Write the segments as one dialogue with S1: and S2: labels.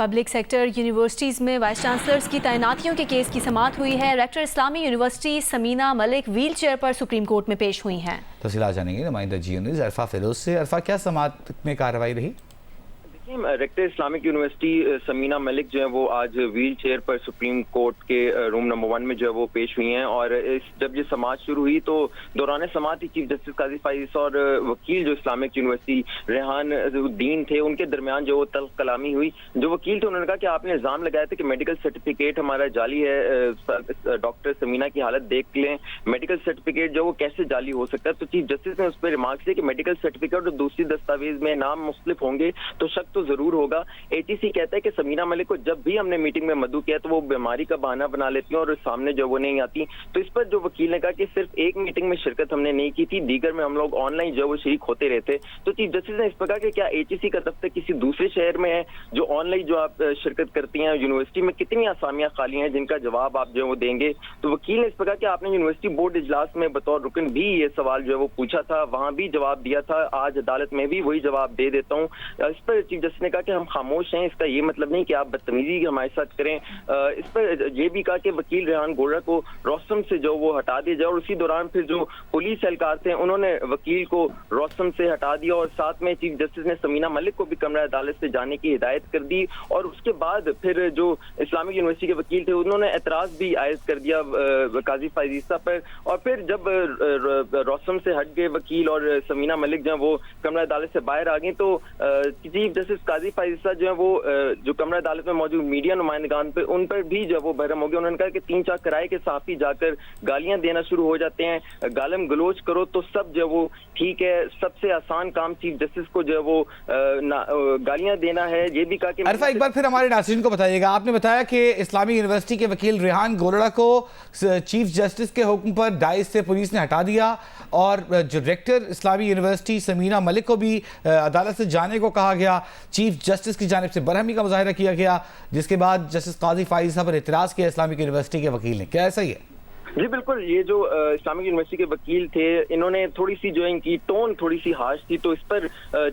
S1: Public sector universities میں vice chancellors کی تعیناتیوں کے کیس کی سماعت ہوئی ہے۔ ریکٹر اسلامی یونیورسٹی سمینہ ملک ویل چیئر پر سپریم کورٹ میں پیش ہوئی ہیں۔
S2: تفصیلات جانیں گے نمائندہ جیو نیوز عرفہ فیروز سے۔ عرفہ، کیا سماعت میں کارروائی رہی؟
S3: ریکٹر اسلامک یونیورسٹی سمینہ ملک جو ہے وہ آج ویل چیئر پر سپریم کورٹ کے روم نمبر 1 میں جو ہے وہ پیش ہوئی ہیں، اور جب یہ سماعت شروع ہوئی تو دوران سماعت چیف جسٹس قاضی فائز اور وکیل جو اسلامک یونیورسٹی ریحان الدین تھے ان کے درمیان جو وہ تلخ کلامی ہوئی۔ جو وکیل تھے انہوں نے کہا کہ آپ نے الزام لگایا تھا کہ میڈیکل سرٹیفکیٹ ہمارا جعلی ہے، ڈاکٹر سمینہ کی حالت دیکھ لیں، میڈیکل سرٹیفکیٹ جو وہ کیسے جعلی ہو سکتا ہے؟ تو چیف جسٹس نے اس پہ ریمارکس دیے کہ میڈیکل سرٹیفکیٹ اور دوسری دستاویز میں نام مختلف ہوں گے تو شک تو ضرور ہوگا۔ ATC کہتا ہے کہ سمینہ ملک کو جب بھی ہم نے میٹنگ میں مدعو کیا تو وہ بیماری کا بہانہ بنا لیتی ہیں اور سامنے جو وہ نہیں آتی۔ تو اس پر جو وکیل نے کہا کہ صرف ایک میٹنگ میں شرکت ہم نے نہیں کی تھی، دیگر میں ہم لوگ آن لائن جو وہ شریک ہوتے رہتے۔ تو چیف جسٹس نے اس پر کہا کہ کیا ATC کا دفتر کسی دوسرے شہر میں ہے جو آن لائن جو آپ شرکت کرتی ہیں؟ یونیورسٹی میں کتنی اسامیاں خالی ہیں جن کا جواب آپ جو وہ دیں گے؟ تو وکیل نے اس پر کہا کہ آپ نے یونیورسٹی بورڈ اجلاس میں بطور رکن بھی یہ سوال جو ہے وہ پوچھا تھا، وہاں بھی جواب دیا تھا، آج عدالت میں بھی وہی جواب دے دیتا ہوں۔ اس پر چیف جسٹس نے کہا کہ ہم خاموش ہیں، اس کا یہ مطلب نہیں کہ آپ بدتمیزی ہمارے ساتھ کریں۔ اس پر یہ بھی کہا کہ وکیل ریحان گولڑا کو روستم سے جو وہ ہٹا دیا جائے، اور اسی دوران پھر جو پولیس اہلکار تھے انہوں نے وکیل کو روستم سے ہٹا دیا، اور ساتھ میں چیف جسٹس نے سمینہ ملک کو بھی کمرہ عدالت سے جانے کی ہدایت کر دی۔ اور اس کے بعد پھر جو اسلامک یونیورسٹی کے وکیل تھے انہوں نے اعتراض بھی عائد کر دیا قاضی فائز پر، اور پھر جب روستم سے ہٹ گئے وکیل اور سمینہ ملک جو ہے وہ کمرہ عدالت سے باہر آ گئی تو چیف جسٹس قاضی فائز جو ہے وہ جو کمرہ عدالت میں موجود میڈیا نمائندگان پہ ان پر بھی جو وہ بحرم ہو گیا۔ انہوں نے کہا کہ 3-4 کرائے کے صحافی جا کر گالیاں دینا شروع ہو جاتے ہیں، گالم گلوچ کرو تو سب جو وہ ٹھیک ہے، سب سے آسان کام چیف جسٹس کو جو وہ گالیاں دینا ہے۔ یہ بھی کہا کہ
S2: عرفہ ایک بار پھر ہمارے ناظرین کو بتائیے گا، آپ نے بتایا کہ اسلامی یونیورسٹی کے وکیل ریحان گولڑا کو چیف جسٹس کے حکم پر ڈائز سے پولیس نے ہٹا دیا، اور جو ریکٹر اسلامی یونیورسٹی سمینہ ملک کو بھی عدالت سے جانے کو کہا گیا۔ چیف جسٹس کی جانب سے برہمی کا مظاہرہ کیا گیا، جس کے بعد جسٹس قاضی فائز صاحب پر اعتراض کیا اسلامک یونیورسٹی کے وکیل نے۔ کیا ایسا ہی ہے؟
S3: جی بالکل، یہ جو اسلامک یونیورسٹی کے وکیل تھے انہوں نے تھوڑی سی جو ان کی ٹون تھوڑی سی ہارش تھی، تو اس پر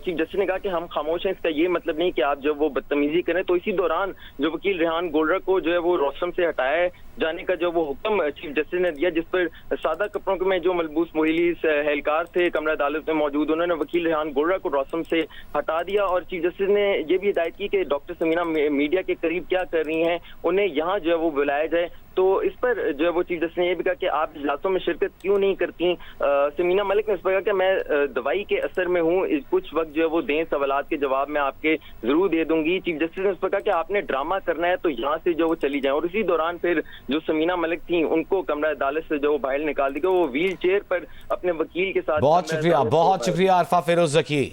S3: چیف جسٹس نے کہا کہ ہم خاموش ہیں، اس کا یہ مطلب نہیں کہ آپ جب وہ بدتمیزی کریں۔ تو اسی دوران جو وکیل ریحان گولڑا کو جو ہے وہ روستم سے ہٹایا جانے کا جو وہ حکم چیف جسٹس نے دیا، جس پر سادہ کپڑوں میں جو ملبوس مہلوس اہلکار تھے کمرہ عدالت میں موجود، انہوں نے وکیل ریحان گولڑا کو روستم سے ہٹا دیا، اور چیف جسٹس نے یہ بھی ہدایت کی کہ ڈاکٹر سمینہ میڈیا کے قریب کیا کر رہی ہیں، انہیں یہاں جو ہے وہ بلایا جائے۔ تو اس پر جو ہے وہ چیف جسٹس نے یہ بھی کہا کہ آپ اجلاسوں میں شرکت کیوں نہیں کرتی؟ سمینہ ملک نے اس پر کہا کہ میں دوائی کے اثر میں ہوں، کچھ وقت جو ہے وہ دیں، سوالات کے جواب میں آپ کے ضرور دے دوں گی۔ چیف جسٹس نے اس پر کہا کہ آپ نے ڈرامہ کرنا ہے تو یہاں سے جو وہ چلی جائیں، اور اسی دوران پھر جو سمینہ ملک تھیں ان کو کمرہ عدالت سے جو وہ باہر نکال دی گئی، وہ ویل چیئر پر اپنے وکیل کے ساتھ۔
S2: بہت شکریہ عرفہ فیروز زکی۔